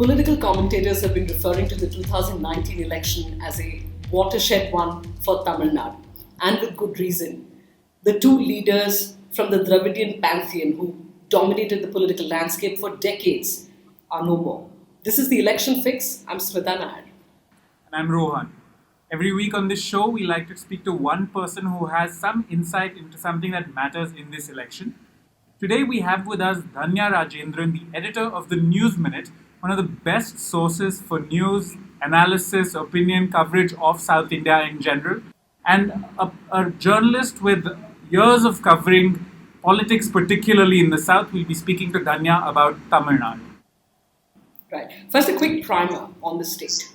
Political commentators have been referring to the 2019 election as a watershed one for Tamil Nadu, and with good reason. The two leaders from the Dravidian pantheon who dominated the political landscape for decades are no more. This is the Election Fix. I'm Smitha. And I'm Rohan. Every week on this show, we like to speak to one person who has some insight into something that matters in this election. Today we have with us Dhanya Rajendran, the editor of the News Minute, one of the best sources for news, analysis, opinion coverage of South India in general, and a journalist with years of covering politics, particularly in the South. We'll be speaking to Dhanya about Tamil Nadu. Right. First, a quick primer on the state.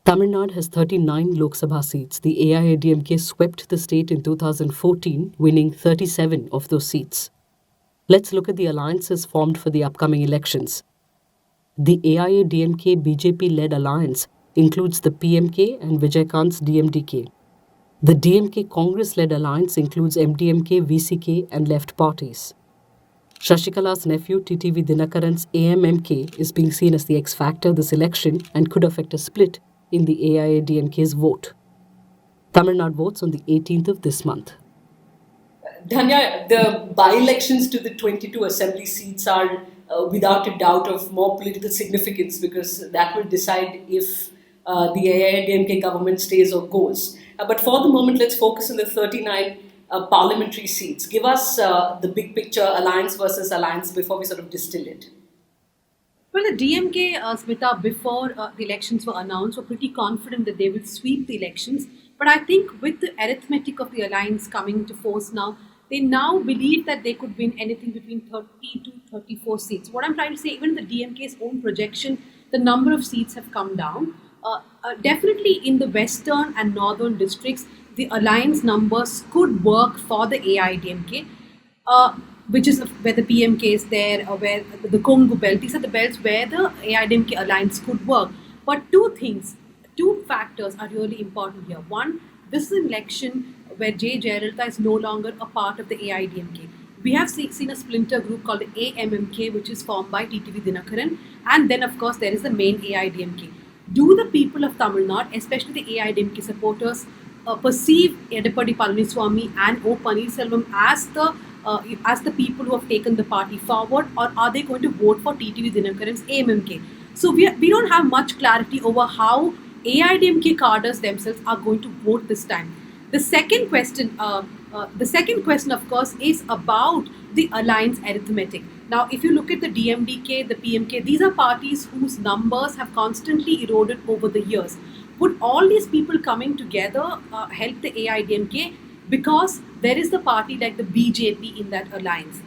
Tamil Nadu has 39 Lok Sabha seats. The AIADMK swept the state in 2014, winning 37 of those seats. Let's look at the alliances formed for the upcoming elections. The AIADMK BJP-led alliance includes the PMK and Vijaykant's DMDK. The DMK Congress-led alliance includes MDMK, VCK and left parties. Shashikala's nephew TTV Dinakaran's AMMK is being seen as the X-factor this election and could affect a split in the AIADMK's vote. Tamil Nadu votes on the 18th of this month. Dhanya, the by-elections to the 22 assembly seats are without a doubt of more political significance because that will decide if the AIADMK government stays or goes. But for the moment, let's focus on the 39 parliamentary seats. Give us the big picture, alliance versus alliance, before we sort of distill it. Well, the DMK, Smitha, before the elections were announced, were pretty confident that they will sweep the elections. But I think with the arithmetic of the alliance coming into force now, they now believe that they could win anything between 30 to 34 seats. What I'm trying to say, even the DMK's own projection, the number of seats have come down. Definitely in the western and northern districts, the alliance numbers could work for the AIADMK, which is where the PMK is there, or where the Kongu belt. These are the belts where the AIADMK alliance could work. But two factors are really important here. One, this is an election where J. Jayalalitha is no longer a part of the AIADMK. We have seen a splinter group called the AMMK, which is formed by TTV Dinakaran, and then of course there is the main AIADMK. Do the people of Tamil Nadu, especially the AIADMK supporters, perceive Edappadi Palaniswamy and O. Paneerselvam as the people who have taken the party forward, or are they going to vote for TTV Dinakaran's AMMK? So we don't have much clarity over how AIADMK cadres themselves are going to vote this time. The second question, of course, is about the alliance arithmetic. Now, if you look at the DMDK, the PMK, these are parties whose numbers have constantly eroded over the years. Would all these people coming together help the AIADMK? Because there is the party like the BJP in that alliance.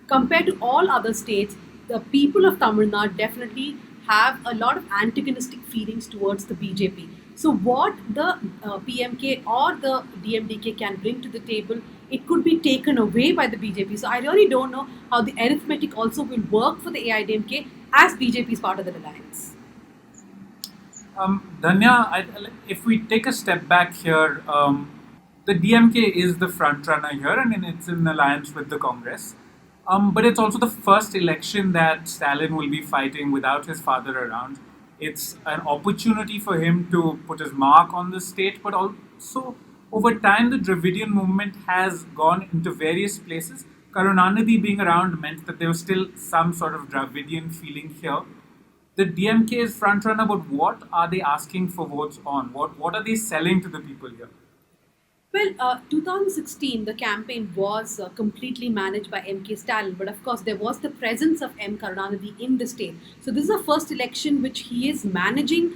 Compared to all other states, the people of Tamil Nadu definitely have a lot of antagonistic feelings towards the BJP. So what the PMK or the DMDK can bring to the table, it could be taken away by the BJP. So I really don't know how the arithmetic also will work for the AIADMK as BJP is part of the alliance. Dhanya, if we take a step back here, the DMK is the front runner here, and it's in alliance with the Congress. But it's also the first election that Stalin will be fighting without his father around. It's an opportunity for him to put his mark on the state, but also over time the Dravidian movement has gone into various places. Karunanidhi being around meant that there was still some sort of Dravidian feeling here. The DMK is front runner, but what are they asking for votes on? What are they selling to the people here? Well, 2016, the campaign was completely managed by M.K. Stalin, but of course there was the presence of M. Karunanidhi in the state. So this is the first election which he is managing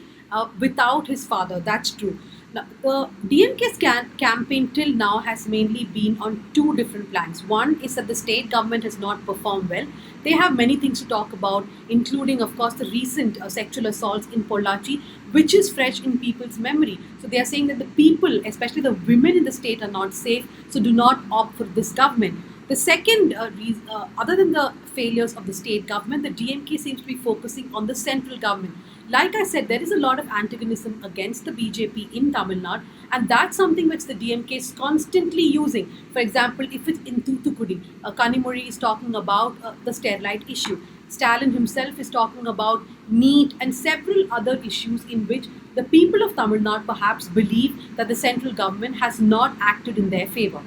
without his father. That's true. Now, the DMK's campaign till now has mainly been on two different planks. One is that the state government has not performed well. They have many things to talk about, including, of course, the recent sexual assaults in Pollachi, which is fresh in people's memory. So they are saying that the people, especially the women in the state, are not safe, so do not opt for this government. The second reason, other than the failures of the state government, the DMK seems to be focusing on the central government. Like I said, there is a lot of antagonism against the BJP in Tamil Nadu, and that's something which the DMK is constantly using. For example, if it's in Thoothukudi, Kanimozhi is talking about the Sterlite issue. Stalin himself is talking about NEET and several other issues in which the people of Tamil Nadu perhaps believe that the central government has not acted in their favor.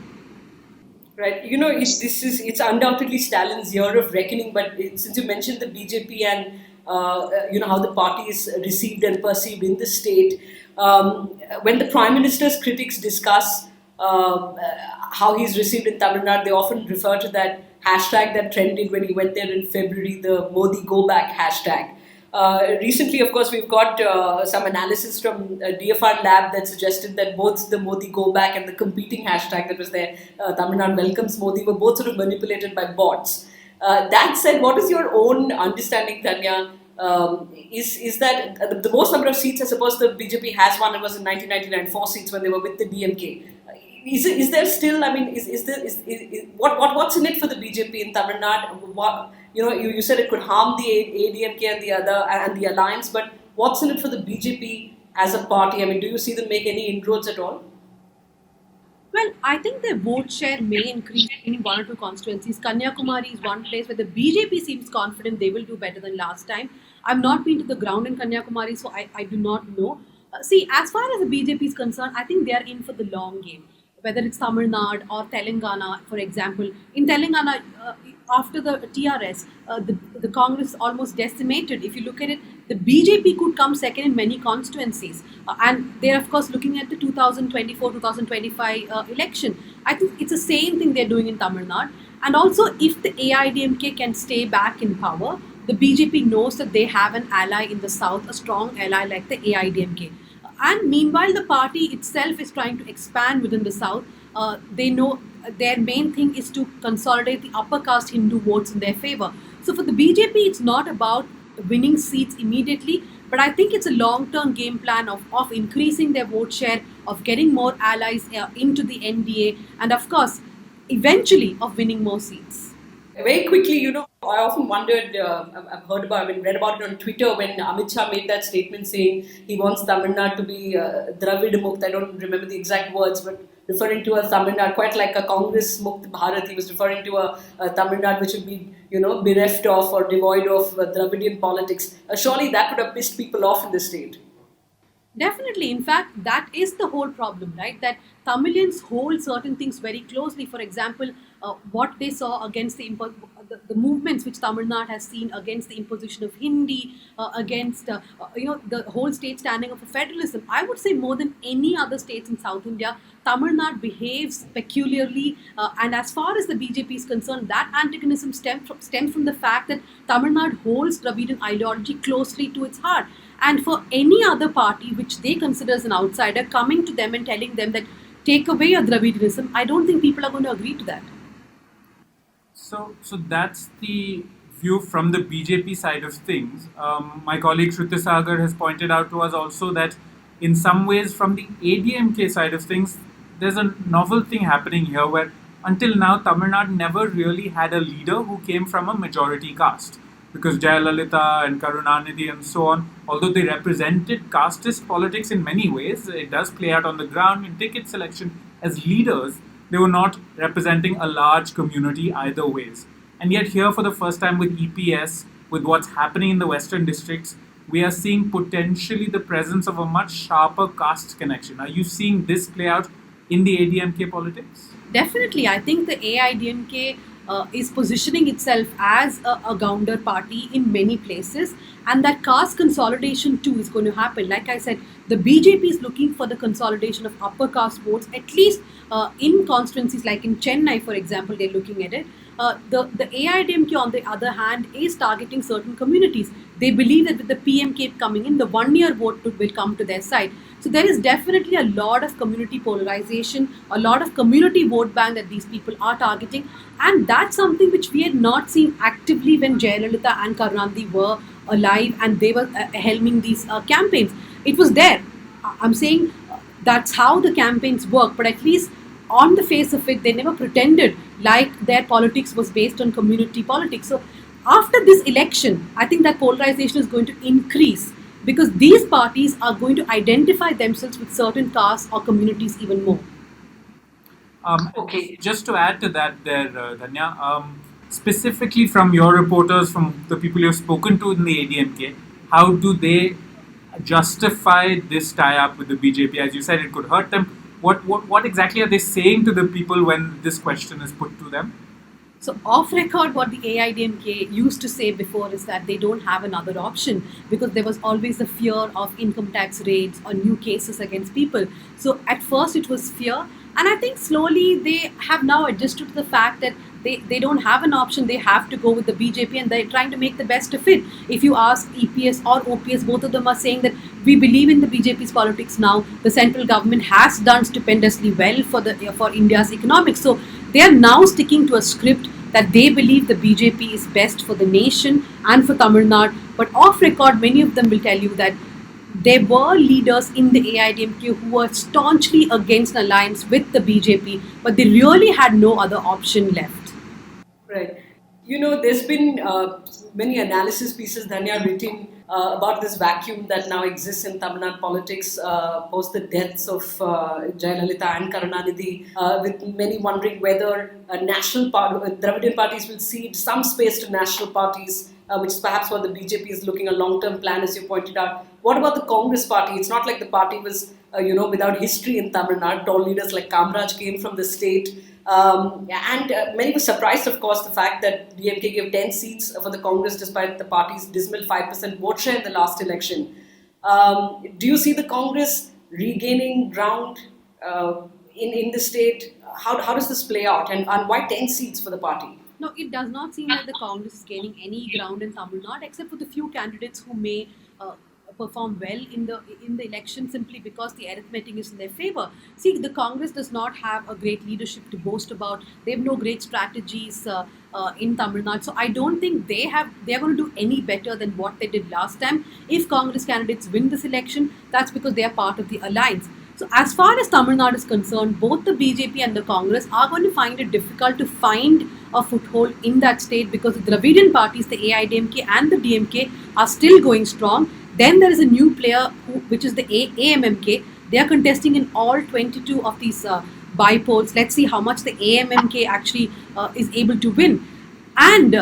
Right. You know, it's undoubtedly Stalin's year of reckoning. But since you mentioned the BJP and how the party is received and perceived in the state, when the Prime Minister's critics discuss how he's received in Tamil Nadu, they often refer to that hashtag that trended when he went there in February, the Modi Go Back hashtag. Recently, of course, we've got some analysis from DFR Lab that suggested that both the Modi Go Back and the competing hashtag that was there, Tamil Nadu Welcomes Modi, were both sort of manipulated by bots. That said, what is your own understanding, Dhanya? Is that the most number of seats, I suppose, the BJP has won? It was in 1999, 4 seats when they were with the DMK. Is there still? I mean, what's in it for the BJP in Tamil Nadu? You said it could harm the ADMK and the other and the alliance, but what's in it for the BJP as a party? I mean, do you see them make any inroads at all? Well, I think their vote share may increase in one or two constituencies. Kanyakumari is one place where the BJP seems confident they will do better than last time. I've not been to the ground in Kanyakumari, so I do not know. See, as far as the BJP is concerned, I think they are in for the long game. Whether it's Tamil Nadu or Telangana, for example. In Telangana, after the TRS, the Congress almost decimated. If you look at it, the BJP could come second in many constituencies. And they're, of course, looking at the 2024-2025 election. I think it's the same thing they're doing in Tamil Nadu. And also, if the AIADMK can stay back in power, the BJP knows that they have an ally in the south, a strong ally like the AIADMK. And meanwhile, the party itself is trying to expand within the south. They know their main thing is to consolidate the upper caste Hindu votes in their favor. So for the BJP, it's not about winning seats immediately, but I think it's a long-term game plan of increasing their vote share, of getting more allies into the NDA, and of course, eventually of winning more seats. Very quickly, I often wondered, read about it on Twitter when Amit Shah made that statement saying he wants Tamil Nadu to be Dravid Mukt. I don't remember the exact words, but referring to a Tamil Nadu, quite like a Congress Mukt Bharat. He was referring to a Tamil Nadu which would be, bereft of or devoid of Dravidian politics. Surely that would have pissed people off in the state. Definitely. In fact, that is the whole problem, right? That Tamilians hold certain things very closely. For example, what they saw against the movements which Tamil Nadu has seen against the imposition of Hindi, against the whole state standing up for federalism. I would say more than any other states in South India, Tamil Nadu behaves peculiarly. And as far as the BJP is concerned, that antagonism stems from the fact that Tamil Nadu holds Dravidian ideology closely to its heart. And for any other party which they consider as an outsider coming to them and telling them that take away your Dravidianism, I don't think people are going to agree to that. So that's the view from the BJP side of things. My colleague Sruthisagar has pointed out to us also that in some ways from the ADMK side of things, there's a novel thing happening here where until now Tamil Nadu never really had a leader who came from a majority caste. Because Jayalalitha and Karunanidhi and so on, although they represented casteist politics in many ways, it does play out on the ground in ticket selection. As leaders, they were not representing a large community either ways. And yet here for the first time with EPS, with what's happening in the western districts, we are seeing potentially the presence of a much sharper caste connection. Are you seeing this play out in the ADMK politics? Definitely. I think the AIADMK is positioning itself as a Gounder party in many places, and that caste consolidation too is going to happen. Like I said, the BJP is looking for the consolidation of upper caste votes, at least in constituencies like in Chennai, for example, they're looking at it. The AIADMK, on the other hand, is targeting certain communities. They believe that with the PMK coming in, the 1 year vote will come to their side. So there is definitely a lot of community polarization, a lot of community vote bank that these people are targeting. And that's something which we had not seen actively when Jayalalitha and Karunanidhi were alive and they were helming these campaigns. It was there. I'm saying that's how the campaigns work, but at least on the face of it, they never pretended like their politics was based on community politics. So after this election, I think that polarization is going to increase because these parties are going to identify themselves with certain castes or communities even more. Okay. Just to add to that there, Dhanya, specifically from your reporters, from the people you've spoken to in the ADMK, how do they justify this tie-up with the BJP? As you said, it could hurt them. What exactly are they saying to the people when this question is put to them? So, off record, what the AIDMK used to say before is that they don't have another option because there was always the fear of income tax raids or new cases against people. So, at first, it was fear, and I think slowly they have now adjusted to the fact that they don't have an option. They have to go with the BJP, and they're trying to make the best of it. If you ask EPS or OPS, both of them are saying that we believe in the BJP's politics now. The central government has done stupendously well for India's economics. So they are now sticking to a script that they believe the BJP is best for the nation and for Tamil Nadu. But off record, many of them will tell you that there were leaders in the AIDMK who were staunchly against an alliance with the BJP, but they really had no other option left. Right. There's been many analysis pieces, Dhanya, written about this vacuum that now exists in Tamil Nadu politics post the deaths of Jayalalitha and Karunanidhi, with many wondering whether Dravidian parties will cede some space to national parties, which is perhaps what the BJP is looking, a long-term plan, as you pointed out. What about the Congress party? It's not like the party was, without history in Tamil Nadu. Tall leaders like Kamraj came from the state. And many were surprised, of course, the fact that DMK gave 10 seats for the Congress despite the party's dismal 5% vote share in the last election. Do you see the Congress regaining ground in the state? How does this play out, and why 10 seats for the party? No, it does not seem like the Congress is gaining any ground in Tamil Nadu, except for the few candidates who may perform well in the election simply because the arithmetic is in their favor. See, the Congress does not have a great leadership to boast about. They have no great strategies in Tamil Nadu. So I don't think they are going to do any better than what they did last time. If Congress candidates win this election, that's because they are part of the alliance. So as far as Tamil Nadu is concerned, both the BJP and the Congress are going to find it difficult to find a foothold in that state because the Dravidian parties, the AIDMK and the DMK, are still going strong. Then there is a new player, which is the AMMK. They are contesting in all 22 of these by-polls. Let's see how much the AMMK actually is able to win. And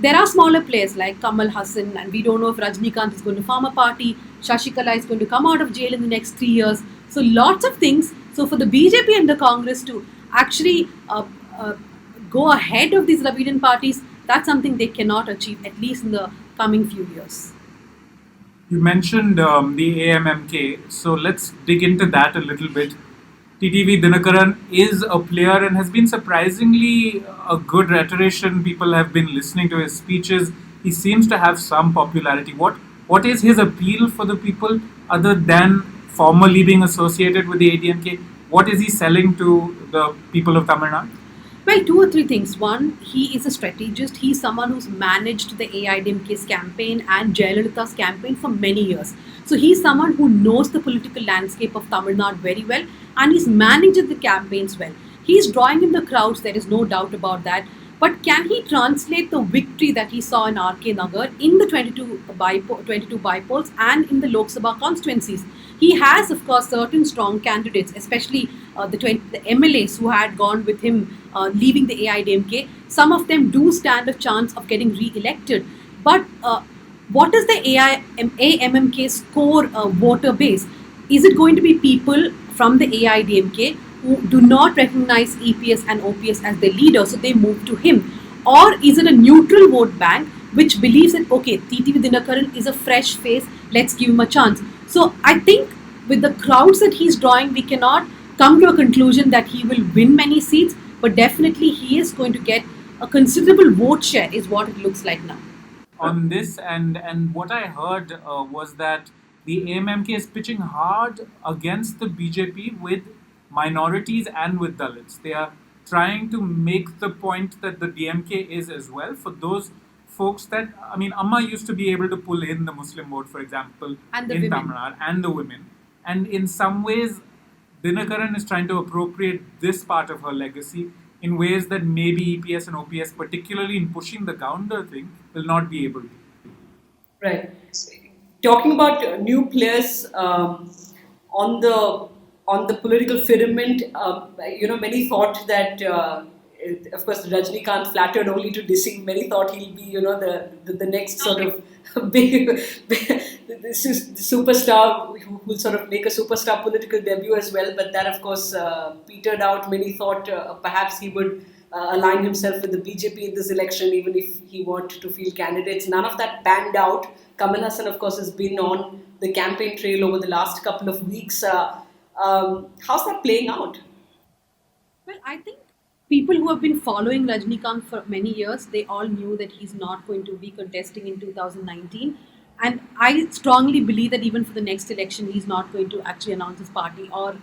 there are smaller players like Kamal Hassan, and we don't know if Rajnikant is going to form a party. Shashikala is going to come out of jail in the next 3 years. So lots of things. So for the BJP and the Congress to actually go ahead of these Dravidian parties, that's something they cannot achieve, at least in the coming few years. You mentioned the AMMK, so let's dig into that a little bit. TTV Dinakaran is a player and has been surprisingly a good rhetorician. People have been listening to his speeches. He seems to have some popularity. What is his appeal for the people other than formally being associated with the ADMK? What is he selling to the people of Tamil Nadu? Well, 2 or 3 things. One, he is a strategist. He's someone who's managed the AIDMK's campaign and Jayalalitha's campaign for many years. So he's someone who knows the political landscape of Tamil Nadu very well, and he's managed the campaigns well. He's drawing in the crowds, there is no doubt about that. But can he translate the victory that he saw in RK Nagar in the 22 by-polls and in the Lok Sabha constituencies? He has, of course, certain strong candidates, especially the MLAs who had gone with him leaving the AIDMK. Some of them do stand a chance of getting re-elected. But what is the AMMK's core voter base? Is it going to be people from the AIDMK who do not recognize EPS and OPS as their leader, so they move to him? Or is it a neutral vote bank which believes that, okay, TTV Dinakaran is a fresh face, let's give him a chance? So I think with the crowds that he's drawing, we cannot come to a conclusion that he will win many seats, but definitely he is going to get a considerable vote share is what it looks like now. On this, and what I heard was that the AMMK is pitching hard against the BJP with minorities and with Dalits. They are trying to make the point that the DMK is as well for those folks that, I mean, Amma used to be able to pull in the Muslim vote, for example, And the in women. Tamil Nadu, and the women. And in some ways, Dinakaran is trying to appropriate this part of her legacy in ways that maybe EPS and OPS, particularly in pushing the Gounder thing, will not be able to. Right. Talking about new players on the political firmament, many thought that of course, Rajnikant flattered only to deceive. Many thought he'll be, the next sort of big the superstar who will sort of make a superstar political debut as well. But that, of course, petered out. Many thought perhaps he would align himself with the BJP in this election, even if he wanted to field candidates. None of that panned out. Kamal Hassan, of course, has been on the campaign trail over the last couple of weeks. How's that playing out? Well, I think people who have been following Rajnikant for many years, they all knew that he's not going to be contesting in 2019. And I strongly believe that even for the next election, he's not going to actually announce his party or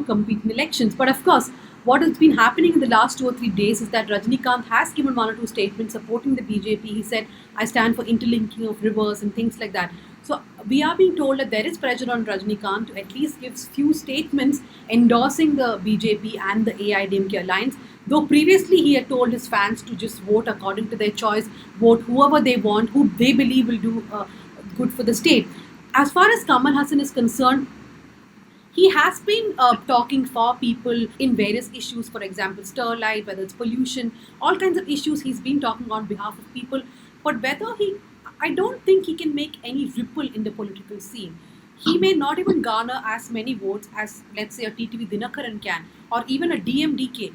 compete in elections. But of course, what has been happening in the last 2 or 3 days is that Rajnikant has given one or two statements supporting the BJP. He said, "I stand for interlinking of rivers" and things like that. So we are being told that there is pressure on Rajnikant to at least give few statements endorsing the BJP and the AIADMK alliance. Though previously he had told his fans to just vote according to their choice, vote whoever they want, who they believe will do good for the state. As far as Kamal Hassan is concerned, he has been talking for people in various issues, for example, Sterlite, whether it's pollution, all kinds of issues he's been talking on behalf of people. But I don't think he can make any ripple in the political scene. He may not even garner as many votes as, let's say, a TTV Dinakaran can, or even a DMDK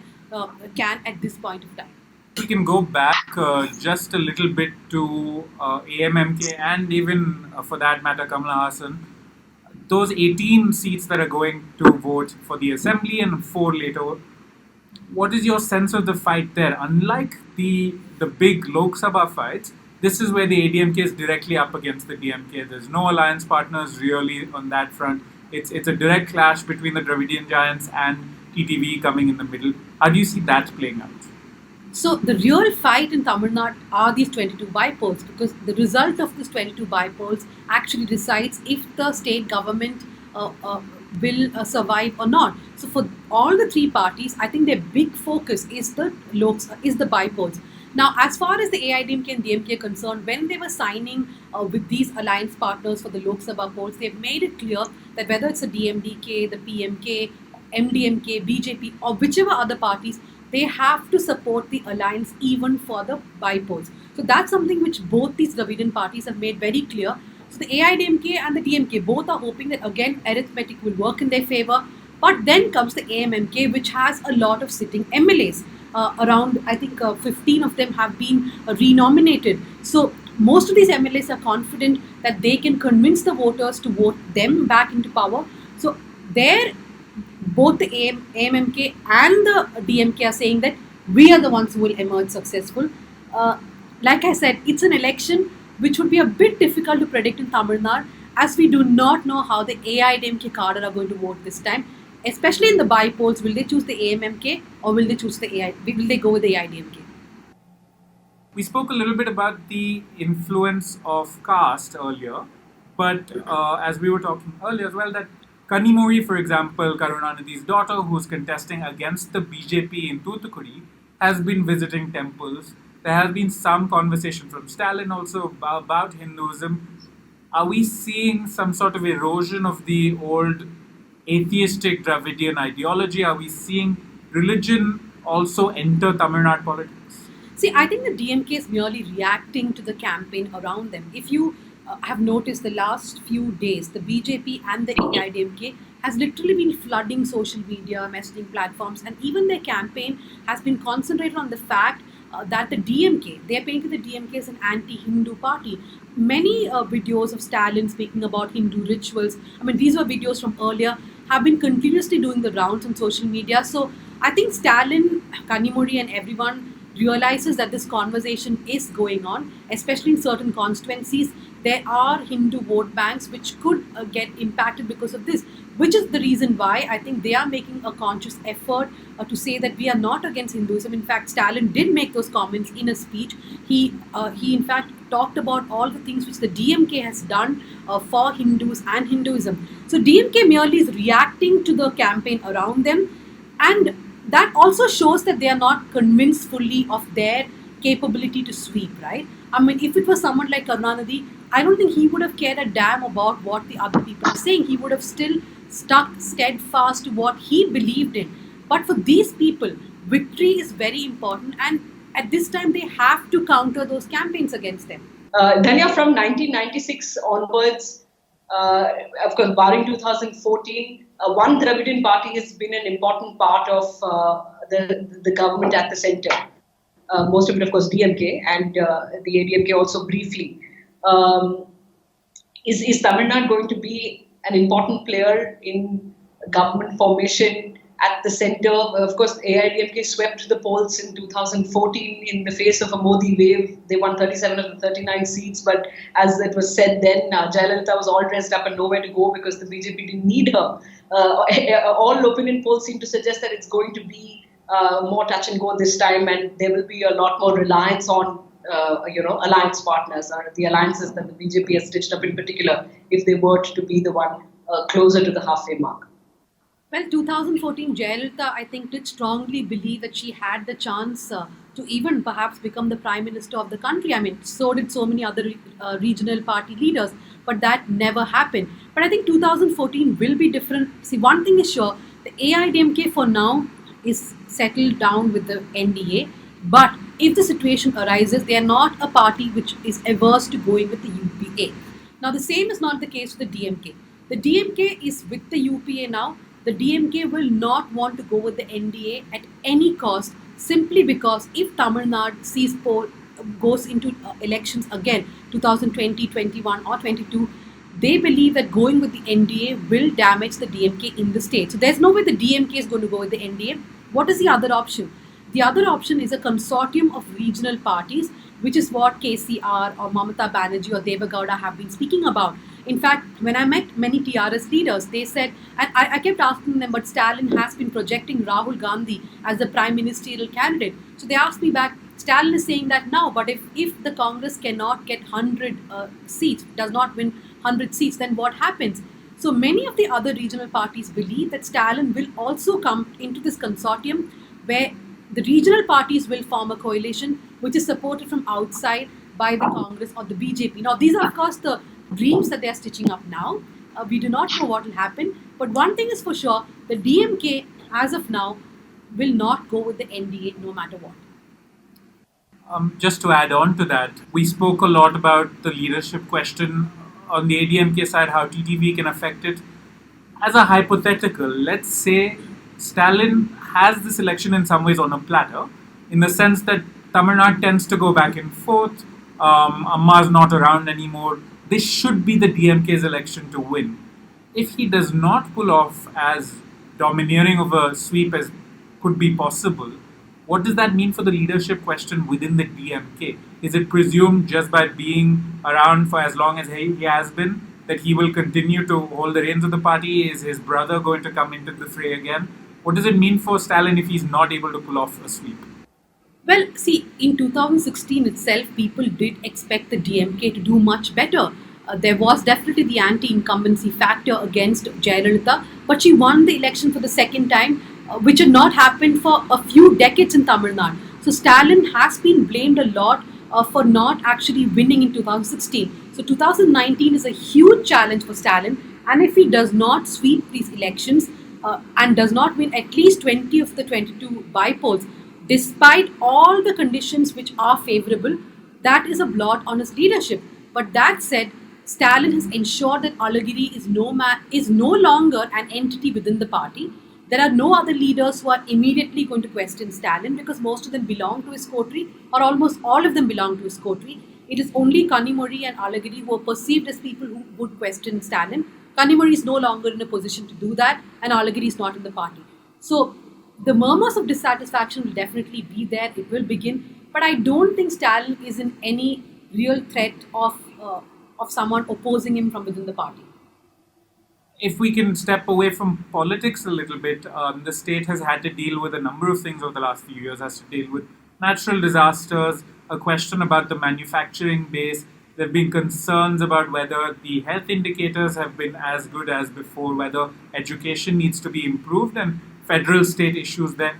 can at this point of time. We can go back just a little bit to AMMK and even, for that matter, Kamal Hassan. Those 18 seats that are going to vote for the assembly and 4 later, what is your sense of the fight there? Unlike the big Lok Sabha fights, this is where the ADMK is directly up against the DMK. There's no alliance partners really on that front. It's a direct clash between the Dravidian giants and TTV coming in the middle. How do you see that playing out? So the real fight in Tamil Nadu are these 22 by-polls, because the result of these 22 by-polls actually decides if the state government will survive or not. So for all the three parties, I think their big focus is the by-polls. Now, as far as the AIADMK and DMK are concerned, when they were signing with these alliance partners for the Lok Sabha polls, they've made it clear that whether it's the DMDK, the PMK, MDMK, BJP, or whichever other parties, they have to support the alliance even for the by-polls. So that's something which both these Dravidian parties have made very clear. So the AIADMK and the DMK both are hoping that again arithmetic will work in their favor. But then comes the AMMK, which has a lot of sitting MLAs. Around, I think, 15 of them have been renominated. So most of these MLAs are confident that they can convince the voters to vote them back into power. So both the AMMK and the DMK are saying that we are the ones who will emerge successful. Like I said, it's an election which would be a bit difficult to predict in Tamil Nadu, as we do not know how the AIADMK cadre are going to vote this time. Especially in the by-polls, will they choose the AMMK or will they choose will they go with the AIADMK? We spoke a little bit about the influence of caste earlier, but as we were talking earlier as well, that Kanimori, for example, Karunanidhi's daughter, who's contesting against the BJP in Thoothukudi, has been visiting temples. There has been some conversation from Stalin also about Hinduism. Are we seeing some sort of erosion of the old atheistic Dravidian ideology? Are we seeing religion also enter Tamil Nadu politics? See, I think the DMK is merely reacting to the campaign around them. If you have noticed the last few days, the BJP and the AIADMK has literally been flooding social media, messaging platforms, and even their campaign has been concentrated on the fact that the DMK, they are painting the DMK as an anti-Hindu party. Many videos of Stalin speaking about Hindu rituals, I mean, these were videos from earlier, have been continuously doing the rounds on social media. So I think Stalin, Kanimori and everyone realizes that this conversation is going on, especially in certain constituencies. There are Hindu vote banks which could get impacted because of this, which is the reason why I think they are making a conscious effort to say that we are not against Hinduism. In fact, Stalin did make those comments in a speech. He in fact talked about all the things which the DMK has done for Hindus and Hinduism. So DMK merely is reacting to the campaign around them, and that also shows that they are not convinced fully of their capability to sweep, right? I mean, if it was someone like Karunanidhi, I don't think he would have cared a damn about what the other people are saying. He would have still stuck steadfast to what he believed in. But for these people, victory is very important, and at this time they have to counter those campaigns against them. Dhanya, from 1996 onwards, of course, barring 2014, one Dravidian party has been an important part of the government at the center. Most of it, of course, DMK and the ADMK also briefly. Is Tamil Nadu going to be an important player in government formation at the center? Of course, AIADMK swept the polls in 2014 in the face of a Modi wave. They won 37 of the 39 seats, but as it was said then, Jayalalitha was all dressed up and nowhere to go because the BJP didn't need her. All opinion polls seem to suggest that it's going to be more touch and go this time, and there will be a lot more reliance on alliance partners or the alliances that the BJP has stitched up in particular, if they were to be the one closer to the halfway mark. Well, 2014, Jayalalitha, I think, did strongly believe that she had the chance to even perhaps become the Prime Minister of the country. I mean, so did so many other regional party leaders, but that never happened. But I think 2014 will be different. See, one thing is sure, the AIADMK for now is settled down with the NDA, but if the situation arises, they are not a party which is averse to going with the UPA. Now, the same is not the case with the DMK. The DMK is with the UPA now. The DMK will not want to go with the NDA at any cost, simply because if Tamil Nadu goes into elections again, 2020, 21 or 22, they believe that going with the NDA will damage the DMK in the state. So there's no way the DMK is going to go with the NDA. What is the other option? The other option is a consortium of regional parties, which is what KCR or Mamata Banerjee or Deva Gowda have been speaking about. In fact, when I met many TRS leaders, they said, and I kept asking them, but Stalin has been projecting Rahul Gandhi as the prime ministerial candidate. So they asked me back, Stalin is saying that now, but if the Congress cannot get 100 seats, does not win 100 seats, then what happens? So many of the other regional parties believe that Stalin will also come into this consortium where the regional parties will form a coalition which is supported from outside by the Congress or the BJP. Now, these are, of course, the dreams that they are stitching up now. We do not know what will happen. But one thing is for sure, the DMK, as of now, will not go with the NDA no matter what. Just to add on to that, we spoke a lot about the leadership question on the ADMK side, how TTV can affect it. As a hypothetical, let's say Stalin has this election in some ways on a platter, in the sense that Tamil Nadu tends to go back and forth, Amma's not around anymore. This should be the DMK's election to win. If he does not pull off as domineering of a sweep as could be possible, what does that mean for the leadership question within the DMK? Is it presumed just by being around for as long as he has been that he will continue to hold the reins of the party? Is his brother going to come into the fray again? What does it mean for Stalin if he's not able to pull off a sweep? Well, see, in 2016 itself, people did expect the DMK to do much better. There was definitely the anti-incumbency factor against Jayalalitha, but she won the election for the second time, which had not happened for a few decades in Tamil Nadu. So Stalin has been blamed a lot for not actually winning in 2016. So 2019 is a huge challenge for Stalin, and if he does not sweep these elections and does not win at least 20 of the 22 by-polls, despite all the conditions which are favorable, that is a blot on his leadership. But that said, Stalin has ensured that Alagiri is no longer an entity within the party. There are no other leaders who are immediately going to question Stalin because most of them belong to his coterie, or almost all of them belong to his coterie. It is only Kanimozhi and Alagiri who are perceived as people who would question Stalin. Kanimozhi is no longer in a position to do that, and Alagiri is not in the party. So the murmurs of dissatisfaction will definitely be there. It will begin, but I don't think Stalin is in any real threat of someone opposing him from within the party. If we can step away from politics a little bit, the state has had to deal with a number of things over the last few years. Has to deal with natural disasters, a question about the manufacturing base. There have been concerns about whether the health indicators have been as good as before, whether education needs to be improved, and federal state issues there.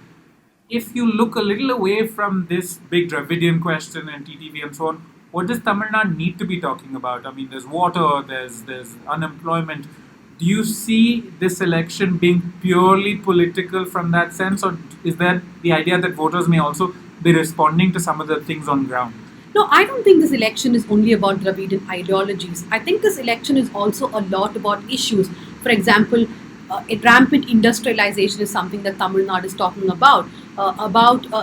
If you look a little away from this big Dravidian question and TTV and so on, what does Tamil Nadu need to be talking about? I mean, there's water, there's unemployment. do you see this election being purely political from that sense, or is there the idea that voters may also be responding to some of the things on ground? No, I don't think this election is only about Dravidian ideologies. I think this election is also a lot about issues. For example, rampant industrialization is something that Tamil Nadu is talking about.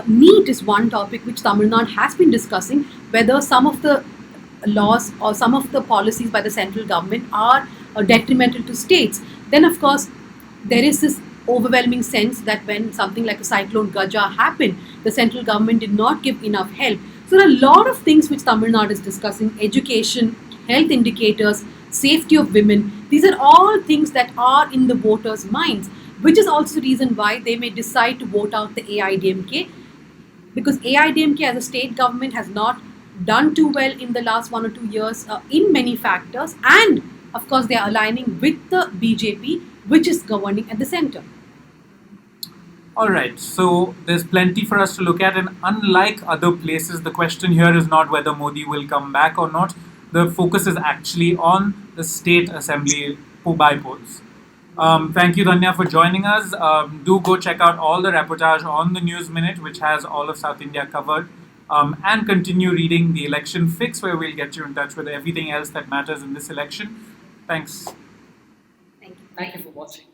NEET is one topic which Tamil Nadu has been discussing, whether some of the laws or some of the policies by the central government are detrimental to states. Then, of course, there is this overwhelming sense that when something like a cyclone Gaja happened, the central government did not give enough help. So there are a lot of things which Tamil Nadu is discussing: education, health indicators, safety of women. These are all things that are in the voters' minds, which is also the reason why they may decide to vote out the AIADMK, because AIADMK as a state government has not done too well in the last 1 or 2 years in many factors, and of course they are aligning with the BJP, which is governing at the center. Alright, so there's plenty for us to look at, and unlike other places, the question here is not whether Modi will come back or not. The focus is actually on the state assembly by polls. Thank you, Dhanya, for joining us. Do go check out all the reportage on the News Minute, which has all of South India covered. And continue reading the Election Fix, where we'll get you in touch with everything else that matters in this election. Thanks. Thank you for watching.